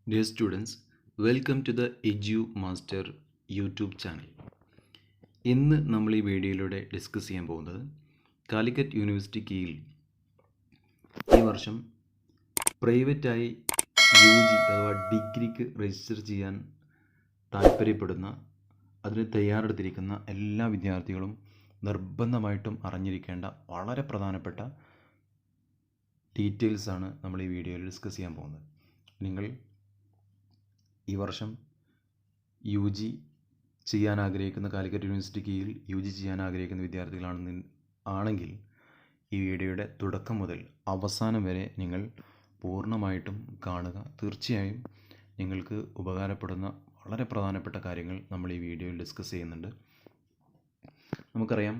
Dear students, welcome to the Edu Master YouTube channel. ഇന്ന് നമ്മൾ ഈ വീഡിയോയിലൂടെ ഡിസ്കസ് ചെയ്യാൻ പോകുന്നത് കാലിക്കറ്റ് യൂണിവേഴ്സിറ്റി കീഴിൽ ഈ വർഷം പ്രൈവറ്റായി UG അഥവാ ഡിഗ്രിക്ക് രജിസ്റ്റർ ചെയ്യാൻ താല്പര്യപ്പെടുന്ന അതിന് തയ്യാറെടുത്തിരിക്കുന്ന എല്ലാ വിദ്യാർത്ഥികളും നിർബന്ധമായിട്ടും അറിഞ്ഞിരിക്കേണ്ട വളരെ പ്രധാനപ്പെട്ട ഡീറ്റെയിൽസാണ് നമ്മൾ ഈ വീഡിയോയിൽ ഡിസ്കസ് ചെയ്യാൻ പോകുന്നത്. നിങ്ങൾ ഈ വർഷം UG ചെയ്യാൻ ആഗ്രഹിക്കുന്ന കാലിക്കറ്റ് യൂണിവേഴ്സിറ്റി കീഴിൽ UG ചെയ്യാൻ ആഗ്രഹിക്കുന്ന വിദ്യാർത്ഥികളാണെങ്കിൽ ഈ വീഡിയോയുടെ തുടക്കം മുതൽ അവസാനം വരെ നിങ്ങൾ പൂർണ്ണമായിട്ടും കാണുക. തീർച്ചയായും നിങ്ങൾക്ക് ഉപകാരപ്പെടുന്ന വളരെ പ്രധാനപ്പെട്ട കാര്യങ്ങൾ നമ്മൾ ഈ വീഡിയോയിൽ ഡിസ്കസ് ചെയ്യുന്നുണ്ട്. നമുക്കറിയാം,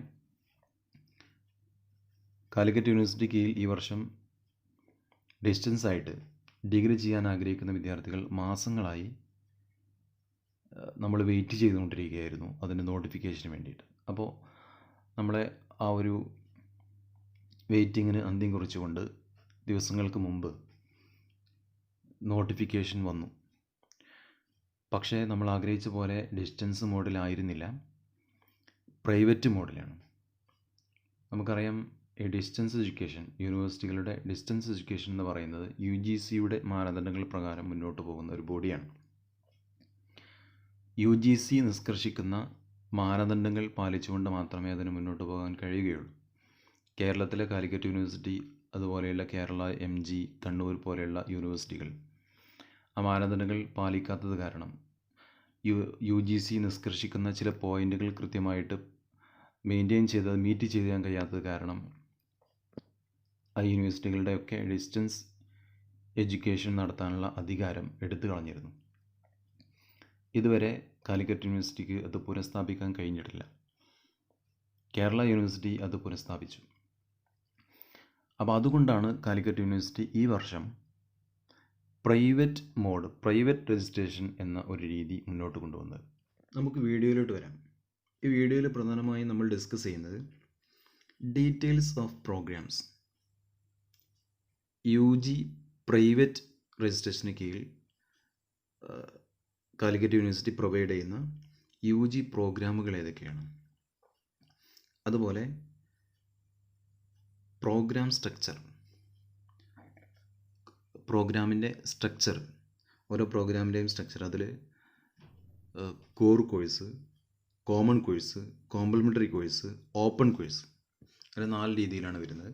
കാലിക്കറ്റ് യൂണിവേഴ്സിറ്റി കീഴിൽ ഈ വർഷം ഡിസ്റ്റൻസ് ആയിട്ട് ഡിഗ്രി ചെയ്യാൻ ആഗ്രഹിക്കുന്ന വിദ്യാർത്ഥികൾ മാസങ്ങളായി നമ്മൾ വെയിറ്റ് ചെയ്തുകൊണ്ടിരിക്കുകയായിരുന്നു അതിൻ്റെ നോട്ടിഫിക്കേഷന് വേണ്ടിയിട്ട്. അപ്പോൾ നമ്മളെ ആ ഒരു വെയിറ്റിങ്ങിന് അന്ത്യം കുറിച്ചുകൊണ്ട് ദിവസങ്ങൾക്ക് മുമ്പ് നോട്ടിഫിക്കേഷൻ വന്നു. പക്ഷേ നമ്മൾ ആഗ്രഹിച്ച പോലെ ഡിസ്റ്റൻസ് മോഡിലായിരുന്നില്ല, പ്രൈവറ്റ് മോഡിലാണ്. നമുക്കറിയാം, ഈ ഡിസ്റ്റൻസ് എഡ്യൂക്കേഷൻ, യൂണിവേഴ്സിറ്റികളുടെ ഡിസ്റ്റൻസ് എഡ്യൂക്കേഷൻ എന്ന് പറയുന്നത് UGCയുടെ മാനദണ്ഡങ്ങൾ പ്രകാരം മുന്നോട്ട് പോകുന്ന ഒരു ബോഡിയാണ്. UGC നിഷ്കർഷിക്കുന്ന മാനദണ്ഡങ്ങൾ പാലിച്ചുകൊണ്ട് മാത്രമേ അതിന് മുന്നോട്ട് പോകാൻ കഴിയുകയുള്ളൂ. കേരളത്തിലെ കാലിക്കറ്റ് യൂണിവേഴ്സിറ്റി, അതുപോലെയുള്ള കേരള MG, കണ്ണൂർ പോലെയുള്ള യൂണിവേഴ്സിറ്റികൾ ആ മാനദണ്ഡങ്ങൾ പാലിക്കാത്തത് കാരണം UGC നിഷ്കർഷിക്കുന്ന ചില പോയിന്റുകൾ കൃത്യമായിട്ട് മീറ്റ് ചെയ്യാൻ കഴിയാത്തത് കാരണം ആ യൂണിവേഴ്സിറ്റികളുടെയൊക്കെ ഡിസ്റ്റൻസ് എഡ്യൂക്കേഷൻ നടത്താനുള്ള അധികാരം എടുത്തു കളഞ്ഞിരുന്നു. ഇതുവരെ കാലിക്കറ്റ് യൂണിവേഴ്സിറ്റിക്ക് അത് പുനഃസ്ഥാപിക്കാൻ കഴിഞ്ഞിട്ടില്ല. കേരള യൂണിവേഴ്സിറ്റി അത് പുനഃസ്ഥാപിച്ചു. അപ്പോൾ അതുകൊണ്ടാണ് കാലിക്കറ്റ് യൂണിവേഴ്സിറ്റി ഈ വർഷം പ്രൈവറ്റ് രജിസ്ട്രേഷൻ എന്ന ഒരു രീതി മുന്നോട്ട് കൊണ്ടുവന്നത്. നമുക്ക് വീഡിയോയിലോട്ട് വരാം. ഈ വീഡിയോയിൽ പ്രധാനമായും നമ്മൾ ഡിസ്കസ് ചെയ്യുന്നത് details of programmes. UG private രജിസ്ട്രേഷന് കീഴിൽ കാലിക്കറ്റ് യൂണിവേഴ്സിറ്റി പ്രൊവൈഡ് ചെയ്യുന്ന UG പ്രോഗ്രാമുകൾ ഏതൊക്കെയാണ്, അതുപോലെ പ്രോഗ്രാം സ്ട്രക്ചർ, പ്രോഗ്രാമിൻ്റെ സ്ട്രക്ചർ, ഓരോ പ്രോഗ്രാമിൻ്റെയും സ്ട്രക്ചർ, അതിൽ core course, common course, complementary course, open course, അങ്ങനെ 4 രീതിയിലാണ് വരുന്നത്.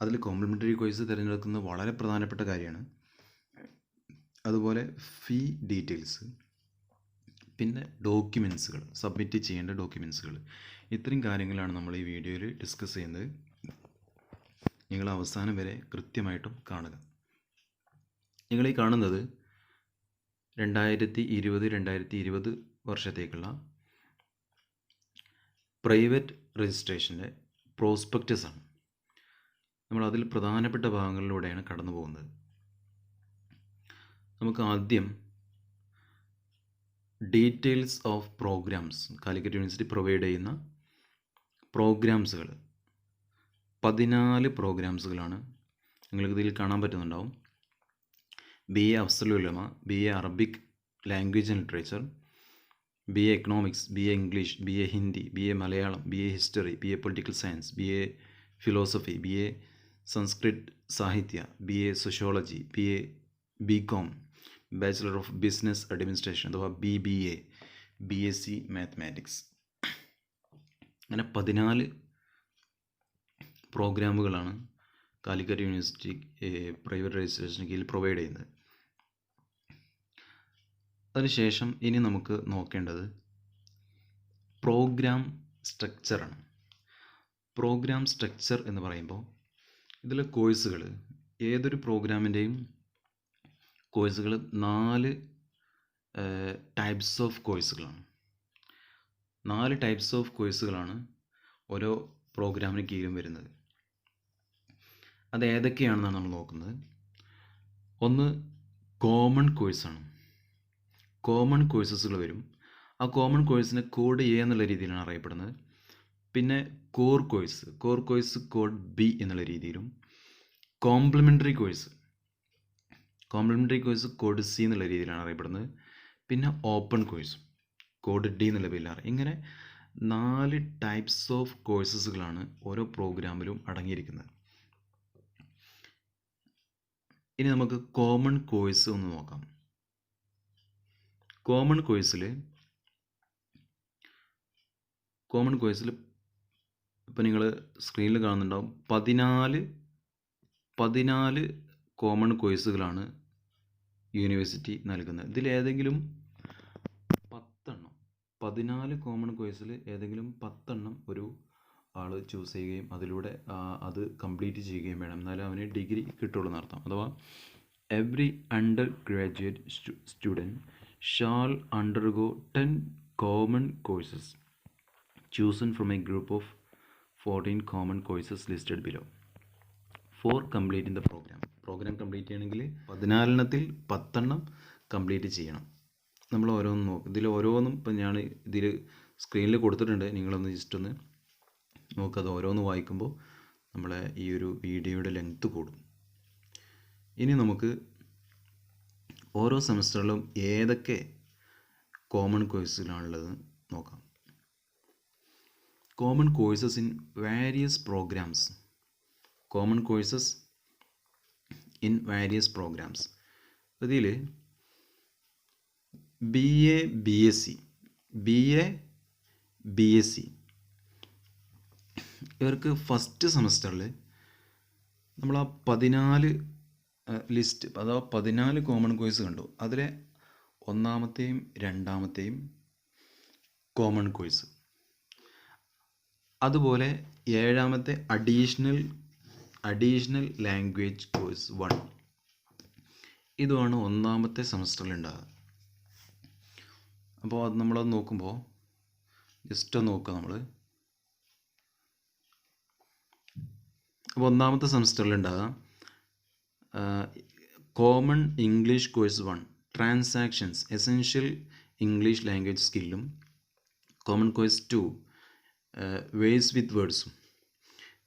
അതിൽ കോംപ്ലിമെൻ്ററി കോഴ്സ് തിരഞ്ഞെടുക്കുന്നത് വളരെ പ്രധാനപ്പെട്ട കാര്യമാണ്. അതുപോലെ ഫീ ഡീറ്റെയിൽസ്, പിന്നെ ഡോക്യുമെൻസുകൾ, സബ്മിറ്റ് ചെയ്യേണ്ട ഡോക്യുമെൻസുകൾ, ഇത്രയും കാര്യങ്ങളാണ് നമ്മൾ ഈ വീഡിയോയിൽ ഡിസ്കസ് ചെയ്യുന്നത്. നിങ്ങൾ അവസാനം വരെ കൃത്യമായിട്ടും കാണുക. നിങ്ങൾ ഈ കാണുന്നത് 2020 വർഷത്തേക്കുള്ള പ്രൈവറ്റ് രജിസ്ട്രേഷൻ്റെ പ്രോസ്പെക്റ്റസ് ആണ്. നമ്മൾ അതിൽ പ്രധാനപ്പെട്ട ഭാഗങ്ങളിലൂടെയാണ് കടന്നു പോകുന്നത്. നമുക്ക് ആദ്യം details of programmes, Calicut university provide ചെയ്യുന്ന പ്രോഗ്രാംസുകൾ 14 പ്രോഗ്രാംസുകളാണ്. നിങ്ങൾക്ക് ഇതിൽ കാണാൻ പറ്റുന്നുണ്ടാവും. BA Afzalul Ulama, BA Arabic language and literature, BA economics, BA English, BA Hindi, BA Malayalam, BA history, BA political science, BA philosophy, BA Sanskrit Sahitya, BA sociology, BA BCom, bachelor of business administration അഥവാ BBA, BSc mathematics. അങ്ങനെ 14 പ്രോഗ്രാമുകളാണ് Calicut university private രജിസ്ട്രേഷന് കീഴിൽ provide ചെയ്യുന്നത്. അതിനുശേഷം ഇനി നമുക്ക് നോക്കേണ്ടത് പ്രോഗ്രാം സ്ട്രക്ചറാണ്. പ്രോഗ്രാം സ്ട്രക്ചർ എന്ന് പറയുമ്പോൾ ഇതിലെ കോഴ്സുകൾ, ഏതൊരു പ്രോഗ്രാമിൻ്റെയും കോഴ്സുകൾ 4 ടൈപ്സ് ഓഫ് കോഴ്സുകളാണ്. 4 ടൈപ്സ് ഓഫ് കോഴ്സുകളാണ് ഓരോ പ്രോഗ്രാമിന് കീഴിലും വരുന്നത്. അത് ഏതൊക്കെയാണെന്നാണ് നമ്മൾ നോക്കുന്നത്. ഒന്ന് കോമൺ കോഴ്സാണ്. കോമൺ കോഴ്സസുകൾ വരും. ആ കോമൺ കോഴ്സിനെ കോഡ് A എന്നുള്ള രീതിയിലാണ് അറിയപ്പെടുന്നത്. പിന്നെ കോർ കോഴ്സ് കോഡ് B എന്നുള്ള രീതിയിലും, complementary course complementary course code C എന്നുള്ള രീതിയിലാണ് അറിയപ്പെടുന്നത്. പിന്നെ ഓപ്പൺ കോഴ്സ് കോഡ് ഡി എന്നുള്ള പേരിലാണ്. ഇങ്ങനെ 4 ടൈപ്സ് ഓഫ് കോഴ്സസുകളാണ് ഓരോ പ്രോഗ്രാമിലും അടങ്ങിയിരിക്കുന്നത്. ഇനി നമുക്ക് കോമൺ കോഴ്സ് ഒന്ന് നോക്കാം. കോമൺ കോഴ്സിൽ ഇപ്പോൾ നിങ്ങൾ സ്ക്രീനിൽ കാണുന്നുണ്ടാവും 14 കോമൺ കോഴ്സുകളാണ് യൂണിവേഴ്സിറ്റി നൽകുന്നത്. ഇതിലേതെങ്കിലും 14 കോമൺ കോഴ്സിൽ ഏതെങ്കിലും 10 ഒരു ആൾ ചൂസ് ചെയ്യുകയും അതിലൂടെ അത് കംപ്ലീറ്റ് ചെയ്യുകയും വേണം, എന്നാലും അവന് ഡിഗ്രി കിട്ടുള്ളൂ എന്നർത്ഥം. അഥവാ every undergraduate student shall undergo 10 common courses chosen from a group of 14 common courses listed below for completing the program. Programme complete ചെയ്യണമെങ്കിൽ 14 10 കംപ്ലീറ്റ് ചെയ്യണം. നമ്മൾ ഓരോന്നും നോക്കും. ഇതിൽ ഓരോന്നും ഇപ്പം ഞാൻ ഇതിൽ സ്ക്രീനിൽ കൊടുത്തിട്ടുണ്ട്, നിങ്ങളൊന്ന് ജസ്റ്റ് ഒന്ന് നോക്കുക. അത് ഓരോന്ന് വായിക്കുമ്പോൾ നമ്മളെ ഈ ഒരു വീഡിയോയുടെ ലെങ്ത്ത് കൂടും. ഇനി നമുക്ക് ഓരോ സെമസ്റ്ററിലും ഏതൊക്കെ കോമൺ കോഴ്സുകളാണുള്ളത് നോക്കാം. Common courses in various programmes. Common courses in various programmes. ഇതിൽ BA BSc ഇവർക്ക് ഫസ്റ്റ് സെമസ്റ്ററിൽ നമ്മൾ ആ 14 ലിസ്റ്റ് അഥവാ 14 കോമൺ കോഴ്സ് കണ്ടു. അതിലെ ഒന്നാമത്തെയും രണ്ടാമത്തെയും കോമൺ കോഴ്സ്, അതുപോലെ ഏഴാമത്തെ അഡീഷണൽ ലാംഗ്വേജ് കോഴ്സ് 1, ഇതുമാണ് ഒന്നാമത്തെ സെമസ്റ്ററിൽ ഉണ്ടാകുക. അപ്പോൾ അത് നമ്മളത് നോക്കുമ്പോൾ ജസ്റ്റ് നോക്കുക നമ്മൾ. അപ്പോൾ ഒന്നാമത്തെ സെമസ്റ്ററിൽ ഉണ്ടാകുക common English course 1 transactions essential English language സ്കില്ലും, കോമൺ കോഴ്സ് 2 വേഴ്സ് വിത്ത് വേർഡ്സും.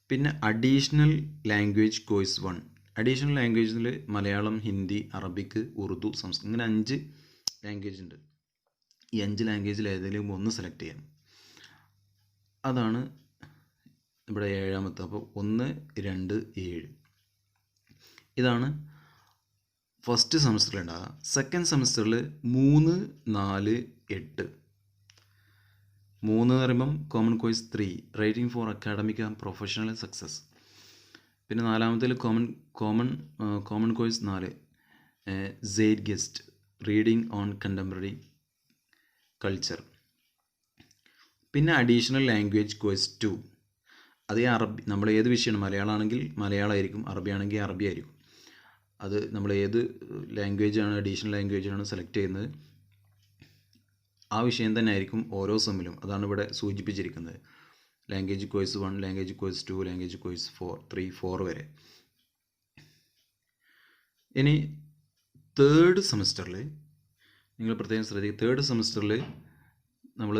പിന്നെ അഡീഷണൽ ലാംഗ്വേജ് കോഴ്സ് 1. അഡീഷണൽ ലാംഗ്വേജിൽ മലയാളം, ഹിന്ദി, അറബിക്, ഉറുദു, സംസ്കൃതം, ഇങ്ങനെ 5 ലാംഗ്വേജ് ഉണ്ട്. ഈ 5 ലാംഗ്വേജിൽ ഏതെങ്കിലും ഒന്ന് സെലക്ട് ചെയ്യാം. അതാണ് ഇവിടെ ഏഴാമത്തെ. അപ്പോൾ 1, 2, 7 ഇതാണ് ഫസ്റ്റ് സെമസ്റ്ററിൽ ഉണ്ടാകുക. സെക്കൻഡ് സെമസ്റ്ററിൽ 3, 4, 8. 3 എന്ന് പറയുമ്പം common course 3 writing for academic and professional success. പിന്നെ നാലാമത്തിൽ common course 4 zeitgeist reading on contemporary culture. പിന്നെ അഡീഷണൽ ലാംഗ്വേജ് കോഴ്സ് 2 അത് അറബി. നമ്മൾ ഏത് വിഷയമാണ്, മലയാളമാണെങ്കിൽ മലയാളമായിരിക്കും, അറബി ആണെങ്കിൽ അറബി ആയിരിക്കും. അത് നമ്മൾ ഏത് ലാംഗ്വേജാണ്, അഡീഷണൽ ലാംഗ്വേജാണ് സെലക്ട് ചെയ്യുന്നത്, ആ വിഷയം തന്നെ ആയിരിക്കും ഓരോ സെമ്മിലും. അതാണ് ഇവിടെ സൂചിപ്പിച്ചിരിക്കുന്നത്. Language course 1, language course 2, language course 4 വരെ. ഇനി തേർഡ് സെമസ്റ്ററിൽ നിങ്ങൾ പ്രത്യേകം ശ്രദ്ധിക്കുക. തേർഡ് സെമസ്റ്ററിൽ നമ്മൾ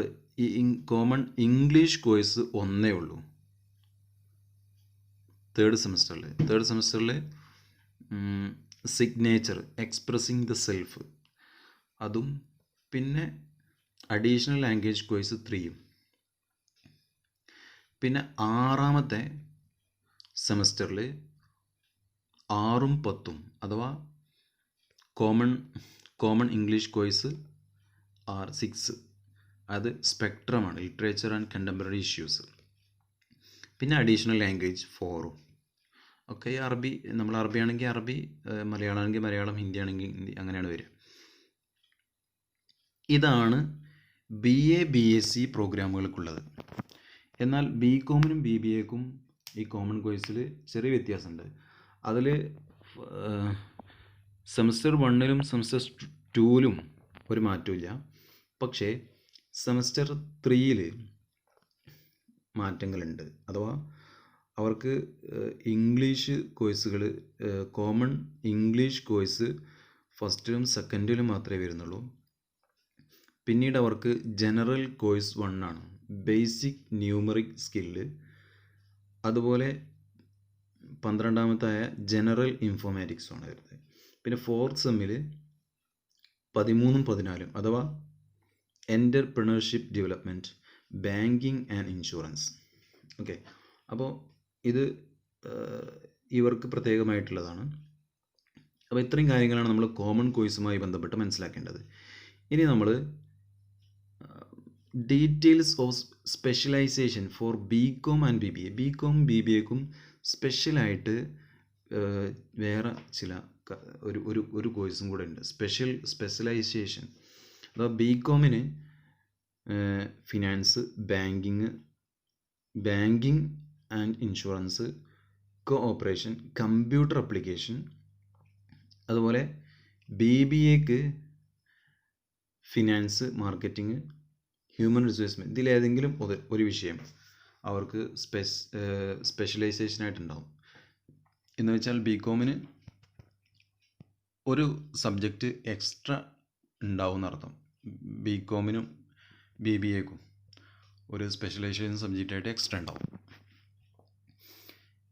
ഈ കോമൺ ഇംഗ്ലീഷ് കോഴ്സ് 1 ഉള്ളൂ. തേർഡ് സെമസ്റ്ററിൽ സിഗ്നേച്ചർ എക്സ്പ്രസിങ് ദ സെൽഫ് അതും, പിന്നെ അഡീഷണൽ ലാംഗ്വേജ് കോഴ്സ് 3. പിന്നെ ആറാമത്തെ സെമസ്റ്ററിൽ 6ഉം 10ഉം അഥവാ കോമൺ ഇംഗ്ലീഷ് കോഴ്സ് 6, അത് സ്പെക്ട്രമാണ്, ലിറ്ററേച്ചർ ആൻഡ് കണ്ടംപററി ഇഷ്യൂസ്. പിന്നെ അഡീഷണൽ ലാംഗ്വേജ് 4ഉം ഒക്കെ അറബി. നമ്മൾ അറബി ആണെങ്കിൽ അറബി, മലയാളം ആണെങ്കിൽ മലയാളം, ഹിന്ദി ആണെങ്കിൽ ഹിന്ദി, അങ്ങനെയാണ് വരിക. ഇതാണ് BA BSc പ്രോഗ്രാമുകൾക്കുള്ളത്. എന്നാൽ BComനും BBAക്കും ഈ കോമൺ കോഴ്സിൽ ചെറിയ വ്യത്യാസമുണ്ട്. അതിൽ സെമസ്റ്റർ 1ലും സെമസ്റ്റർ 2ലും ഒരു മാറ്റമില്ല. പക്ഷേ സെമസ്റ്റർ 3ൽ മാറ്റങ്ങളുണ്ട്. അഥവാ അവർക്ക് ഇംഗ്ലീഷ് കോഴ്സുകൾ, കോമൺ ഇംഗ്ലീഷ് കോഴ്സ് ഫസ്റ്റിലും സെക്കൻഡിലും മാത്രമേ വരുന്നുള്ളൂ. പിന്നീട് അവർക്ക് ജനറൽ കോഴ്സ് 1 ആണ്, ബേസിക് ന്യൂമറിക് സ്കില്ല്. അതുപോലെ 12ാമത്തായ ജനറൽ ഇൻഫോർമാറ്റിക്സുമാണ് വരുന്നത്. പിന്നെ ഫോർത്ത് സെമ്മിൽ 13ഉം 14 അഥവാ entrepreneurship development, banking and insurance. Okay, അപ്പോൾ ഇത് ഇവർക്ക് പ്രത്യേകമായിട്ടുള്ളതാണ്. അപ്പോൾ ഇത്രയും കാര്യങ്ങളാണ് നമ്മൾ കോമൺ കോഴ്സുമായി ബന്ധപ്പെട്ട് മനസ്സിലാക്കേണ്ടത്. ഇനി നമ്മൾ details of specialisation for BCom and BBA. BCom BBAക്കും സ്പെഷ്യലായിട്ട് വേറെ ചില ഒരു കോഴ്സും കൂടെ ഉണ്ട്, സ്പെഷ്യലൈസേഷൻ. അഥവാ BComന് finance, banking and insurance, cooperation, computer application. അതുപോലെ BBAക്ക് ഫിനാൻസ്, മാർക്കറ്റിംഗ്, ഹ്യൂമൻ റിസോഴ്സ്. ഇതിലേതെങ്കിലും ഒരു വിഷയം അവർക്ക് സ്പെഷ്യലൈസേഷനായിട്ടുണ്ടാവും. എന്ന് വെച്ചാൽ BComന് ഒരു സബ്ജക്റ്റ് എക്സ്ട്രാ ഉണ്ടാവും എന്നർത്ഥം. BComനും BBAക്കും ഒരു സ്പെഷ്യലൈസേഷൻ സബ്ജക്റ്റായിട്ട് എക്സ്ട്രാ ഉണ്ടാവും.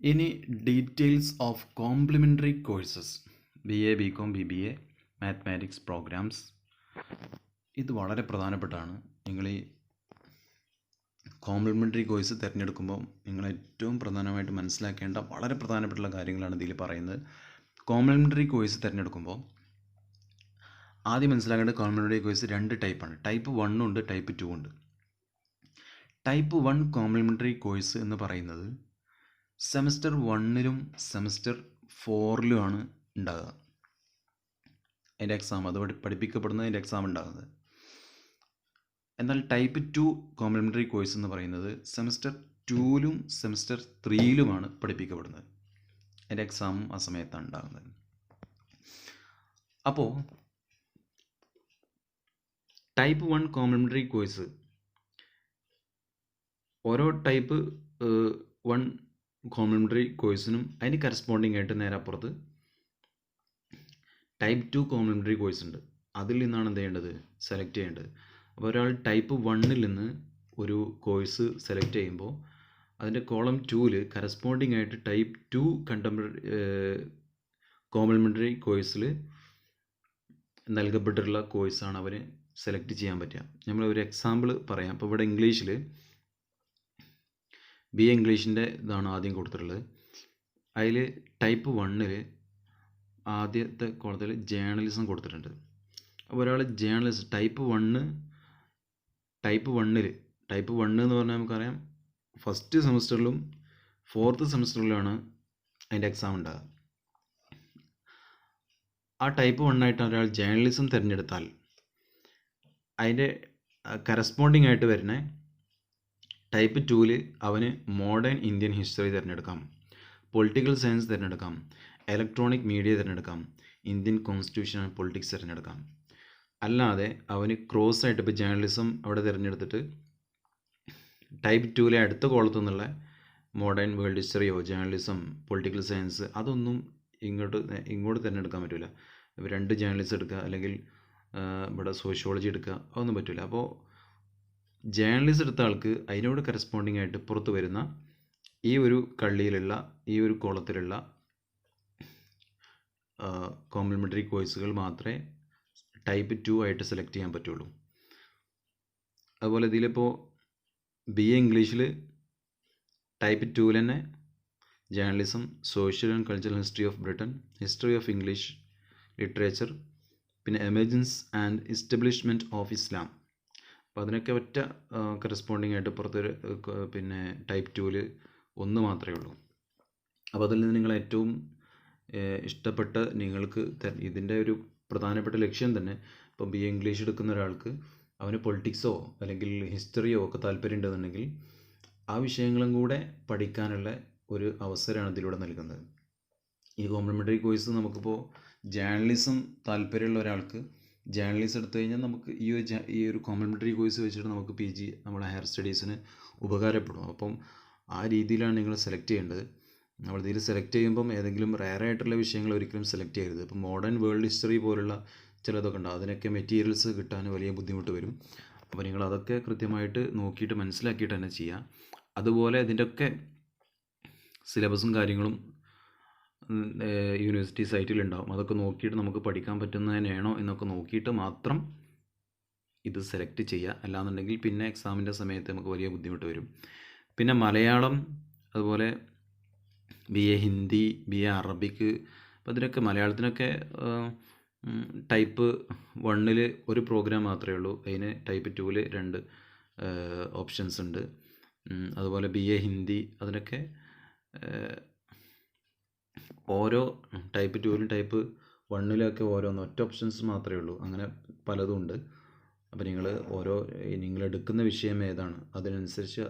ഇനി details of complementary courses, BA, BCom, BBA, mathematics programmes. ഇത് വളരെ പ്രധാനപ്പെട്ടാണ്. നിങ്ങൾ ഈ കോംപ്ലിമെൻ്ററി കോഴ്സ് തിരഞ്ഞെടുക്കുമ്പോൾ നിങ്ങൾ ഏറ്റവും പ്രധാനമായിട്ട് മനസ്സിലാക്കേണ്ട വളരെ പ്രധാനപ്പെട്ടുള്ള കാര്യങ്ങളാണ് ഇതിൽ പറയുന്നത്. കോംപ്ലിമെൻ്ററി കോഴ്സ് തിരഞ്ഞെടുക്കുമ്പോൾ ആദ്യം മനസ്സിലാക്കേണ്ട കോംപ്ലിമെൻ്ററി കോഴ്സ് 2 ടൈപ്പാണ്. ടൈപ്പ് 1 ഉണ്ട്, ടൈപ്പ് 2 ഉണ്ട്. ടൈപ്പ് 1 കോംപ്ലിമെൻ്ററി കോഴ്സ് എന്ന് പറയുന്നത് സെമസ്റ്റർ 1ലും സെമസ്റ്റർ 4ലുമാണ് ഉണ്ടാകുക. അതിൻ്റെ എക്സാം, അത് പഠിപ്പിക്കപ്പെടുന്നതിൻ്റെ എക്സാം ഉണ്ടാകുന്നത്. എന്നാൽ ടൈപ്പ് 2 കോംപ്ലിമെൻ്ററി കോഴ്സ് എന്ന് പറയുന്നത് സെമസ്റ്റർ 2ലും സെമസ്റ്റർ 3ലുമാണ് പഠിപ്പിക്കപ്പെടുന്നത്. അതിൻ്റെ എക്സാമും ആ സമയത്താണ് ഉണ്ടാകുന്നത്. അപ്പോൾ ടൈപ്പ് 1 കോംപ്ലിമെൻ്ററി കോഴ്സ്, ഓരോ ടൈപ്പ് 1 കോംപ്ലിമെൻ്ററി കോഴ്സിനും അതിന് കറസ്പോണ്ടിങ് ആയിട്ട് നേരെ അപ്പുറത്ത് ടൈപ്പ് 2 കോംപ്ലിമെൻ്ററി കോഴ്സ് ഉണ്ട്. അതിൽ നിന്നാണ് എന്ത് ചെയ്യേണ്ടത്, സെലക്ട് ചെയ്യേണ്ടത്. അപ്പോൾ ഒരാൾ ടൈപ്പ് 1ൽ നിന്ന് ഒരു കോഴ്സ് സെലക്ട് ചെയ്യുമ്പോൾ അതിൻ്റെ കോളം 2ൽ കറസ്പോണ്ടിങ് ആയിട്ട് ടൈപ്പ് 2 കോംപ്ലിമെൻ്ററി കോഴ്സിൽ നൽകപ്പെട്ടിട്ടുള്ള കോഴ്സാണ് അവന് സെലക്ട് ചെയ്യാൻ പറ്റുക. നമ്മൾ ഒരു എക്സാമ്പിൾ പറയാം. അപ്പോൾ ഇവിടെ ഇംഗ്ലീഷിൽ BA ഇംഗ്ലീഷിൻ്റെ ഇതാണ് ആദ്യം കൊടുത്തിട്ടുള്ളത്. അതിൽ ടൈപ്പ് 1ൽ ആദ്യത്തെ കോളത്തിൽ ജേർണലിസം കൊടുത്തിട്ടുണ്ട്. അപ്പോൾ ഒരാൾ ജേർണലിസ്റ്റ് ടൈപ്പ് 1 എന്ന് പറഞ്ഞാൽ നമുക്കറിയാം ഫസ്റ്റ് സെമസ്റ്ററിലും 4th സെമസ്റ്ററിലുമാണ് അതിൻ്റെ എക്സാം ഉണ്ടാകുക. ആ ടൈപ്പ് 1 ആയിട്ട് ഒരാൾ ജേർണലിസം തിരഞ്ഞെടുത്താൽ അതിൻ്റെ കറസ്പോണ്ടിങ് ആയിട്ട് വരുന്ന ടൈപ്പ് 2ൽ അവന് മോഡേൺ ഇന്ത്യൻ ഹിസ്റ്ററി തിരഞ്ഞെടുക്കാം, പൊളിറ്റിക്കൽ സയൻസ് തിരഞ്ഞെടുക്കാം, ഇലക്ട്രോണിക് മീഡിയ തിരഞ്ഞെടുക്കാം, ഇന്ത്യൻ കോൺസ്റ്റിറ്റ്യൂഷൻ ആൻഡ് പൊളിറ്റിക്സ് തിരഞ്ഞെടുക്കാം. അല്ലാതെ അവന് ക്രോസ് ആയിട്ട് ഇപ്പോൾ ജേർണലിസം അവിടെ തിരഞ്ഞെടുത്തിട്ട് ടൈപ്പ് 2ലെ അടുത്ത കോളത്തു നിന്നുള്ള മോഡേൺ വേൾഡ് ഹിസ്റ്ററിയോ ജേർണലിസം, പൊളിറ്റിക്കൽ സയൻസ് അതൊന്നും ഇങ്ങോട്ട് തിരഞ്ഞെടുക്കാൻ പറ്റില്ല. 2 ജേർണലിസം എടുക്കുക അല്ലെങ്കിൽ ഇവിടെ സോഷ്യോളജി എടുക്കുക, അതൊന്നും പറ്റില്ല. അപ്പോൾ ജേർണലിസം എടുത്ത ആൾക്ക് അതിനോട് കറസ്പോണ്ടിങ് ആയിട്ട് പുറത്ത് വരുന്ന ഈ ഒരു കള്ളിയിലുള്ള ഈ ഒരു കോളത്തിലുള്ള കോംപ്ലിമെൻ്ററി കോഴ്സുകൾ മാത്രമേ ടൈപ്പ് 2 ആയിട്ട് സെലക്ട് ചെയ്യാൻ പറ്റുള്ളൂ. അതുപോലെ ഇതിലിപ്പോൾ BA ഇംഗ്ലീഷിൽ ടൈപ്പ് 2ൽ തന്നെ journalism, social and cultural history of Britain, history of English literature, പിന്നെ emergence and establishment of Islam. അപ്പോൾ അതിനൊക്കെ ഒറ്റ കറസ്പോണ്ടിങ് ആയിട്ട് പുറത്തൊരു പിന്നെ ടൈപ്പ് 2ൽ 1 മാത്രമേ ഉള്ളൂ. അപ്പോൾ അതിൽ നിന്ന് നിങ്ങൾ ഏറ്റവും ഇഷ്ടപ്പെട്ട നിങ്ങൾക്ക് ഇതിൻ്റെ ഒരു പ്രധാനപ്പെട്ട ലക്ഷ്യം തന്നെ ഇപ്പോൾ BA ഇംഗ്ലീഷ് എടുക്കുന്ന ഒരാൾക്ക് അവന് പൊളിറ്റിക്സോ അല്ലെങ്കിൽ ഹിസ്റ്ററിയോ ഒക്കെ താല്പര്യം ഉണ്ടെന്നുണ്ടെങ്കിൽ ആ വിഷയങ്ങളും കൂടെ പഠിക്കാനുള്ള ഒരു അവസരമാണ് ഇതിലൂടെ നൽകുന്നത്. ഈ കോംപ്ലിമെൻ്ററി കോഴ്സ് നമുക്കിപ്പോൾ ജേർണലിസം താല്പര്യമുള്ള ഒരാൾക്ക് ജേർണലിസം എടുത്തു കഴിഞ്ഞാൽ നമുക്ക് ഈ ഒരു കോംപ്ലിമെൻ്ററി കോഴ്സ് വെച്ചിട്ട് നമുക്ക് PG നമ്മുടെ ഹയർ സ്റ്റഡീസിന് ഉപകാരപ്പെടും. അപ്പം ആ രീതിയിലാണ് നിങ്ങൾ സെലക്ട് ചെയ്യേണ്ടത്. നമ്മൾ ഇതിൽ സെലക്ട് ചെയ്യുമ്പം ഏതെങ്കിലും റെയർ ആയിട്ടുള്ള വിഷയങ്ങൾ ഒരിക്കലും സെലക്ട് ചെയ്യരുത്. ഇപ്പം മോഡേൺ വേൾഡ് ഹിസ്റ്ററി പോലുള്ള ചിലതൊക്കെ ഉണ്ടാകും, അതിനൊക്കെ മെറ്റീരിയൽസ് കിട്ടാൻ വലിയ ബുദ്ധിമുട്ട് വരും. അപ്പോൾ നിങ്ങൾ അതൊക്കെ കൃത്യമായിട്ട് നോക്കിയിട്ട് മനസ്സിലാക്കിയിട്ട് തന്നെ ചെയ്യുക. അതുപോലെ ഇതിൻ്റെയൊക്കെ സിലബസും കാര്യങ്ങളും യൂണിവേഴ്സിറ്റി സൈറ്റിലുണ്ടാവും. അതൊക്കെ നോക്കിയിട്ട് നമുക്ക് പഠിക്കാൻ പറ്റുന്നതിനാണോ എന്നൊക്കെ നോക്കിയിട്ട് മാത്രം ഇത് സെലക്ട് ചെയ്യുക. അല്ലാന്നുണ്ടെങ്കിൽ പിന്നെ എക്സാമിൻ്റെ സമയത്ത് നമുക്ക് വലിയ ബുദ്ധിമുട്ട് വരും. പിന്നെ മലയാളം, അതുപോലെ BA ഹിന്ദി, BA അറബിക്ക്, അപ്പോൾ ഇതിനൊക്കെ മലയാളത്തിനൊക്കെ ടൈപ്പ് 1 ഒരു പ്രോഗ്രാം മാത്രമേ ഉള്ളൂ. അതിന് ടൈപ്പ് 2 2 ഓപ്ഷൻസ് ഉണ്ട്. അതുപോലെ BA ഹിന്ദി അതിനൊക്കെ ഓരോ ടൈപ്പ് 2 ടൈപ്പ് 1 ഓരോന്ന് ഒറ്റ ഓപ്ഷൻസ് മാത്രമേ ഉള്ളൂ. അങ്ങനെ പലതും ഉണ്ട്. അപ്പോൾ നിങ്ങൾ എടുക്കുന്ന വിഷയം ഏതാണ് അതിനനുസരിച്ച്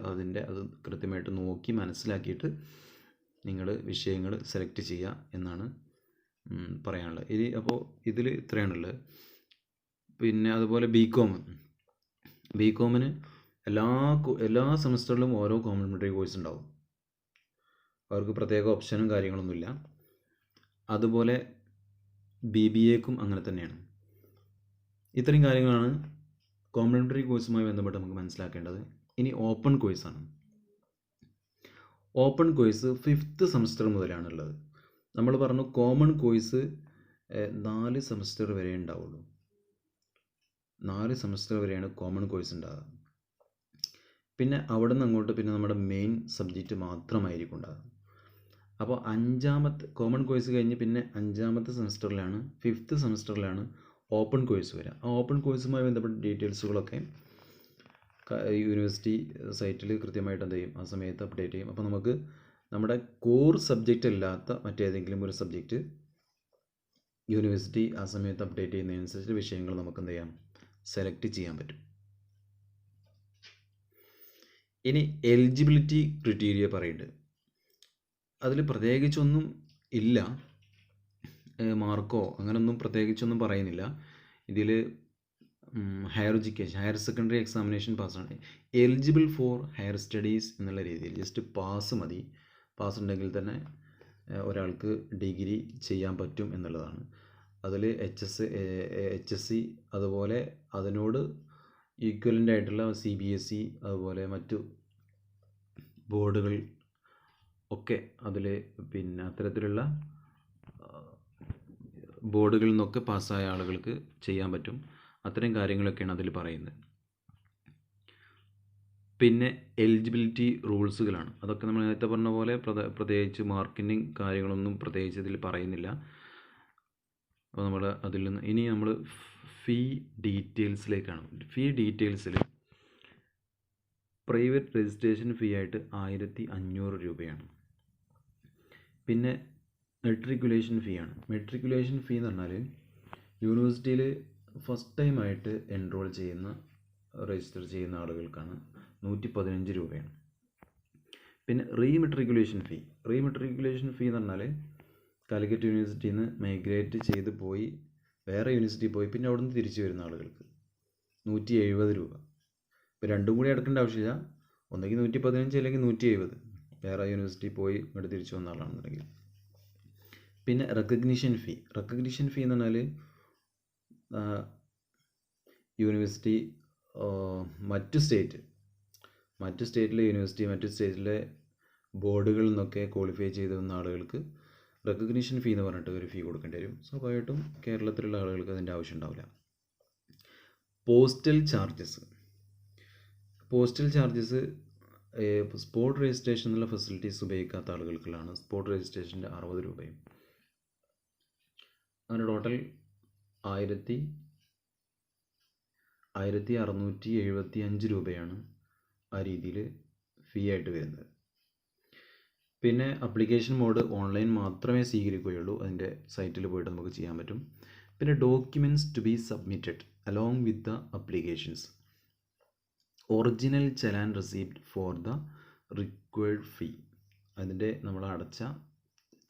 അത് കൃത്യമായിട്ട് നോക്കി മനസ്സിലാക്കിയിട്ട് നിങ്ങൾ വിഷയങ്ങൾ സെലക്ട് ചെയ്യുക എന്നാണ് പറയാനുള്ളത്. അപ്പോൾ ഇതിൽ ഇത്രയാണുള്ളത്. പിന്നെ അതുപോലെ ബികോമിന് എല്ലാ സെമസ്റ്ററിലും ഓരോ കോംപ്ലിമെൻ്ററി കോഴ്സ് ഉണ്ടാവും. അവർക്ക് പ്രത്യേക ഓപ്ഷനും കാര്യങ്ങളൊന്നുമില്ല. അതുപോലെ BBAക്കും അങ്ങനെ തന്നെയാണ്. ഇത്രയും കാര്യങ്ങളാണ് കോംപ്ലിമെൻ്ററി കോഴ്സുമായി ബന്ധപ്പെട്ട് നമുക്ക് മനസ്സിലാക്കേണ്ടത്. ഇനി ഓപ്പൺ കോഴ്സാണ്. ഓപ്പൺ കോഴ്സ് 5th സെമസ്റ്റർ മുതലാണുള്ളത്. നമ്മൾ പറഞ്ഞു കോമൺ കോഴ്സ് 4 സെമസ്റ്റർ വരെ ഉണ്ടാവുള്ളൂ. 4 സെമസ്റ്റർ വരെയാണ് കോമൺ കോഴ്സ് ഉണ്ടാകുക. പിന്നെ അവിടെ നിന്ന് അങ്ങോട്ട് പിന്നെ നമ്മുടെ മെയിൻ സബ്ജക്റ്റ് മാത്രമായിരിക്കും ഉണ്ടാകുക. അപ്പോൾ 5ാമത്തെ കോമൺ കോഴ്സ് കഴിഞ്ഞ് പിന്നെ 5ാമത്തെ സെമസ്റ്ററിലാണ് 5th സെമസ്റ്ററിലാണ് ഓപ്പൺ കോഴ്സ് വരിക. ആ ഓപ്പൺ കോഴ്സുമായി ബന്ധപ്പെട്ട ഡീറ്റെയിൽസുകളൊക്കെ യൂണിവേഴ്സിറ്റി സൈറ്റിൽ കൃത്യമായിട്ട് എന്ത് ചെയ്യും, ആ സമയത്ത് അപ്ഡേറ്റ് ചെയ്യും. അപ്പോൾ നമുക്ക് നമ്മുടെ കോർ സബ്ജക്റ്റ് അല്ലാത്ത മറ്റേതെങ്കിലും ഒരു സബ്ജക്റ്റ് യൂണിവേഴ്സിറ്റി ആ സമയത്ത് അപ്ഡേറ്റ് ചെയ്യുന്നതിനനുസരിച്ച് വിഷയങ്ങൾ നമുക്ക് എന്ത് ചെയ്യാം, സെലക്ട് ചെയ്യാൻ പറ്റും. ഇനി എലിജിബിലിറ്റി ക്രൈറ്റീരിയ പറയുന്നുണ്ട്. അതിൽ പ്രത്യേകിച്ചൊന്നും ഇല്ല, മാർക്കോ അങ്ങനെയൊന്നും പ്രത്യേകിച്ചൊന്നും പറയുന്നില്ല. ഇതിൽ ഹയർ സെക്കൻഡറി എക്സാമിനേഷൻ പാസ്സാണ്, എലിജിബിൾ ഫോർ ഹയർ സ്റ്റഡീസ് എന്നുള്ള രീതിയിൽ ജസ്റ്റ് പാസ് മതി. പാസ് ഉണ്ടെങ്കിൽ തന്നെ ഒരാൾക്ക് ഡിഗ്രി ചെയ്യാൻ പറ്റും എന്നുള്ളതാണ്. അതിൽ HSC അതുപോലെ അതിനോട് ഈക്വലൻ്റ് ആയിട്ടുള്ള CBSE അതുപോലെ മറ്റു ബോർഡുകൾ ഒക്കെ അതിൽ പിന്നെ അത്തരത്തിലുള്ള ബോർഡുകളിൽ നിന്നൊക്കെ പാസ്സായ ആളുകൾക്ക് ചെയ്യാൻ പറ്റും. അത്തരം കാര്യങ്ങളൊക്കെയാണ് അതിൽ പറയുന്നത്. പിന്നെ എലിജിബിലിറ്റി റൂൾസുകളാണ്. അതൊക്കെ നമ്മൾ നേരത്തെ പറഞ്ഞ പോലെ പ്രത്യേകിച്ച് മാർക്കിൻ്റെ കാര്യങ്ങളൊന്നും പ്രത്യേകിച്ച് ഇതിൽ പറയുന്നില്ല. അപ്പോൾ നമ്മൾ അതിൽ നിന്ന് ഇനി നമ്മൾ ഫീ ഡീറ്റെയിൽസിലേക്കാണ്. ഫീ ഡീറ്റെയിൽസിൽ പ്രൈവറ്റ് രജിസ്ട്രേഷൻ ഫീ ആയിട്ട് 1500 രൂപയാണ്. പിന്നെ മെട്രിക്കുലേഷൻ ഫീ ആണ്. മെട്രിക്കുലേഷൻ ഫീ എന്ന് പറഞ്ഞാൽ യൂണിവേഴ്സിറ്റിയിൽ ഫസ്റ്റ് ടൈമായിട്ട് രജിസ്റ്റർ ചെയ്യുന്ന ആളുകൾക്കാണ് 115 രൂപയാണ്. പിന്നെ റീമെട്രിക്കുലേഷൻ ഫീ എന്ന് പറഞ്ഞാൽ കാലിക്കറ്റ് യൂണിവേഴ്സിറ്റിയിൽ നിന്ന് മൈഗ്രേറ്റ് ചെയ്ത് പോയി വേറെ യൂണിവേഴ്സിറ്റി പോയി പിന്നെ അവിടെ നിന്ന് തിരിച്ചു വരുന്ന ആളുകൾക്ക് 170 രൂപ. ഇപ്പോൾ രണ്ടും കൂടി അടക്കേണ്ട ആവശ്യമില്ല, ഒന്നെങ്കിൽ 115 അല്ലെങ്കിൽ 170, വേറെ യൂണിവേഴ്സിറ്റി പോയി ഇങ്ങോട്ട് തിരിച്ചു വന്ന ആളാണെന്നുണ്ടെങ്കിൽ. പിന്നെ റെക്കഗ്നിഷൻ ഫീ എന്ന് പറഞ്ഞാൽ യൂണിവേഴ്സിറ്റി മറ്റു സ്റ്റേറ്റിലെ യൂണിവേഴ്സിറ്റി മറ്റു സ്റ്റേറ്റിലെ ബോർഡുകളിൽ നിന്നൊക്കെ ക്വാളിഫൈ ചെയ്ത് വന്ന ആളുകൾക്ക് റെക്കഗ്നിഷൻ ഫീ എന്ന് പറഞ്ഞിട്ട് ഒരു ഫീ കൊടുക്കേണ്ടി വരും. സ്വാഭാവികമായിട്ടും കേരളത്തിലുള്ള ആളുകൾക്ക് അതിൻ്റെ ആവശ്യം ഉണ്ടാവില്ല. പോസ്റ്റൽ ചാർജസ് സ്പോട്ട് രജിസ്ട്രേഷൻ എന്നുള്ള ഫെസിലിറ്റീസ് ഉപയോഗിക്കാത്ത ആളുകൾക്കുള്ളതാണ്. സ്പോട്ട് രജിസ്ട്രേഷൻ്റെ 60 രൂപയും. അങ്ങനെ ടോട്ടൽ 1675 രൂപയാണ് ആ രീതിയിൽ ഫീ ആയിട്ട് വരുന്നത്. പിന്നെ അപ്ലിക്കേഷൻ മോഡ് ഓൺലൈൻ മാത്രമേ സ്വീകരിക്കുകയുള്ളൂ. അതിൻ്റെ സൈറ്റിൽ പോയിട്ട് നമുക്ക് ചെയ്യാൻ പറ്റും. പിന്നെ documents to be submitted along with the applications, original challan receipt for the required fee. അതിൻ്റെ നമ്മൾ അടച്ച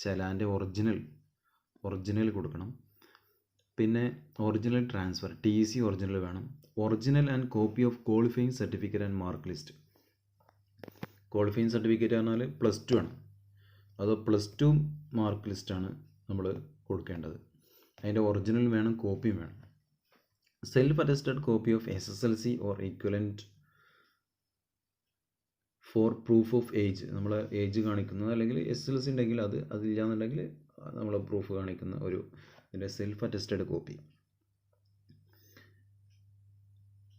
ചലാൻ്റെ ഒറിജിനൽ കൊടുക്കണം. പിന്നെ ഒറിജിനൽ ട്രാൻസ്ഫർ TC ഒറിജിനൽ വേണം. Original and copy of qualifying certificate and mark list. Qualifying certificate പറഞ്ഞാൽ +2 ആണ്, അത് +2 മാർക്ക് ലിസ്റ്റാണ് നമ്മൾ കൊടുക്കേണ്ടത്. അതിൻ്റെ ഒറിജിനൽ വേണം, കോപ്പിയും വേണം. Self attested copy of SSLC or equivalent for proof of age, നമ്മൾ ഏജ് കാണിക്കുന്നത്, അല്ലെങ്കിൽ SSLC ഉണ്ടെങ്കിൽ അതില്ലാന്നുണ്ടെങ്കിൽ നമ്മൾ പ്രൂഫ് കാണിക്കുന്ന ഒരു ഇതിൻ്റെ സെൽഫ് അറ്റസ്റ്റഡ് കോപ്പി.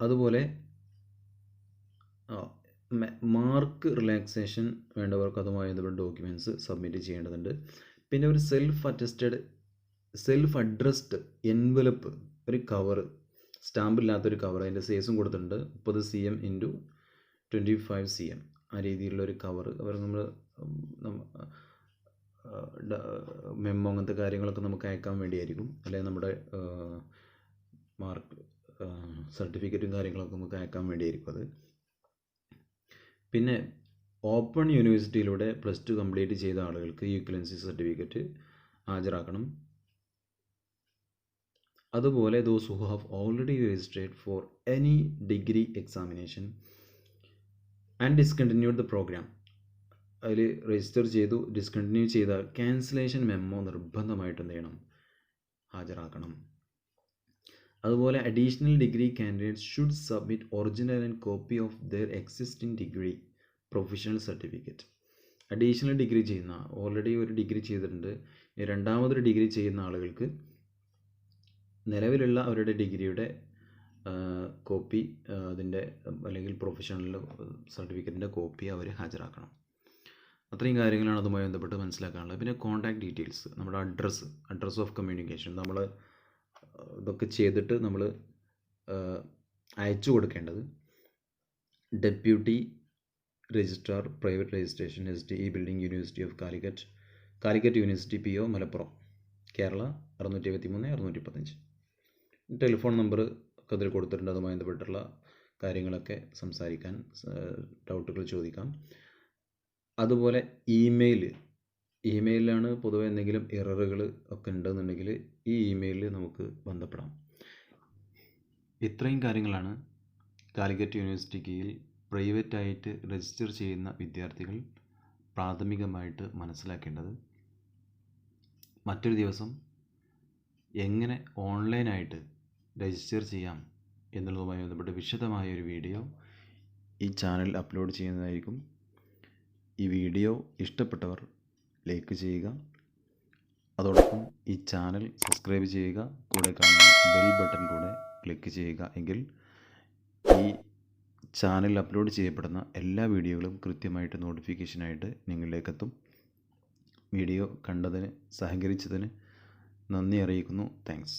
അതുപോലെ മാർക്ക് റിലാക്സേഷൻ വേണ്ടവർക്ക് അതുമായി ബന്ധപ്പെട്ട ഡോക്യുമെൻറ്റ്സ് സബ്മിറ്റ് ചെയ്യേണ്ടതുണ്ട്. പിന്നെ ഒരു സെൽഫ് അഡ്രസ്ഡ് എൻവലപ്പ്, ഒരു കവർ, സ്റ്റാമ്പില്ലാത്തൊരു കവർ, അതിൻ്റെ സൈസും കൊടുത്തിട്ടുണ്ട് 30 cm × 25 cm, ആ രീതിയിലുള്ളൊരു കവർ. അവർ നമ്മൾ മെമ്മോ അങ്ങനത്തെ കാര്യങ്ങളൊക്കെ നമുക്ക് അയക്കാൻ വേണ്ടിയായിരിക്കും, അല്ലെങ്കിൽ നമ്മുടെ മാർക്ക് സർട്ടിഫിക്കറ്റും കാര്യങ്ങളൊക്കെ നമുക്ക് അയക്കാൻ വേണ്ടിയായിരിക്കും അത്. പിന്നെ ഓപ്പൺ യൂണിവേഴ്സിറ്റിയിലൂടെ +2 കംപ്ലീറ്റ് ചെയ്ത ആളുകൾക്ക് ഈക്വലൻസി സർട്ടിഫിക്കറ്റ് ഹാജരാക്കണം. അതുപോലെ those who have already registered for any degree examination and discontinued the program, അതിൽ രജിസ്റ്റർ ചെയ്തു ഡിസ്കണ്ടിന്യൂ ചെയ്താൽ ക്യാൻസലേഷൻ മെമ്മോ നിർബന്ധമായിട്ട് എന്ത് ചെയ്യണം, ഹാജരാക്കണം. അതുപോലെ additional degree candidates should submit original and copy of their existing degree professional certificate. Additional degree ചെയ്യുന്ന, already ഒരു degree ചെയ്തിട്ടുണ്ട്, രണ്ടാമതൊരു ഡിഗ്രി ചെയ്യുന്ന ആളുകൾക്ക് നിലവിലുള്ള അവരുടെ ഡിഗ്രിയുടെ കോപ്പി, അതിൻ്റെ അല്ലെങ്കിൽ പ്രൊഫഷണൽ സർട്ടിഫിക്കറ്റിൻ്റെ കോപ്പി അവർ ഹാജരാക്കണം. അത്രയും കാര്യങ്ങളാണ് അതുമായി ബന്ധപ്പെട്ട് മനസ്സിലാക്കാനുള്ളത്. പിന്നെ കോൺടാക്ട് ഡീറ്റെയിൽസ്, നമ്മുടെ അഡ്രസ് ഓഫ് കമ്മ്യൂണിക്കേഷൻ, നമ്മൾ ഇതൊക്കെ ചെയ്തിട്ട് നമ്മൾ അയച്ചു കൊടുക്കേണ്ടത് deputy registrar private registration STE building university of Calicut university PO Malappuram Kerala 673-615. Telephone number ഒക്കെ അതിൽ കൊടുത്തിട്ടുണ്ട്, അതുമായി ബന്ധപ്പെട്ടുള്ള കാര്യങ്ങളൊക്കെ സംസാരിക്കാൻ, ഡൗട്ടുകൾ ചോദിക്കാം. അതുപോലെ ഇമെയിലാണ് പൊതുവെ എന്തെങ്കിലും എററുകൾ ഒക്കെ ഉണ്ടെന്നുണ്ടെങ്കിൽ ഈ ഇമെയിലിൽ നമുക്ക് ബന്ധപ്പെടാം. ഇത്രയും കാര്യങ്ങളാണ് കാലിക്കറ്റ് യൂണിവേഴ്സിറ്റി കീഴിൽ പ്രൈവറ്റായിട്ട് രജിസ്റ്റർ ചെയ്യുന്ന വിദ്യാർത്ഥികൾ പ്രാഥമികമായിട്ട് മനസ്സിലാക്കേണ്ടത്. മറ്റൊരു ദിവസം എങ്ങനെ ഓൺലൈനായിട്ട് രജിസ്റ്റർ ചെയ്യാം എന്നുള്ളതുമായി ബന്ധപ്പെട്ട് വിശദമായ ഒരു വീഡിയോ ഈ ചാനൽ അപ്ലോഡ് ചെയ്യുന്നതായിരിക്കും. ഈ വീഡിയോ ഇഷ്ടപ്പെട്ടവർ ലൈക്ക് ചെയ്യുക, അതോടൊപ്പം ഈ ചാനൽ സബ്സ്ക്രൈബ് ചെയ്യുക, കൂടെ കാണുന്ന ബെൽ ബട്ടൺ കൂടെ ക്ലിക്ക് ചെയ്യുക. എങ്കിൽ ഈ ചാനൽ അപ്ലോഡ് ചെയ്യപ്പെടുന്ന എല്ലാ വീഡിയോകളും കൃത്യമായിട്ട് നോട്ടിഫിക്കേഷനായിട്ട് നിങ്ങളിലേക്കെത്തും. വീഡിയോ കണ്ടതിന്, സഹകരിച്ചതിന് നന്ദി അറിയിക്കുന്നു. താങ്ക്സ്.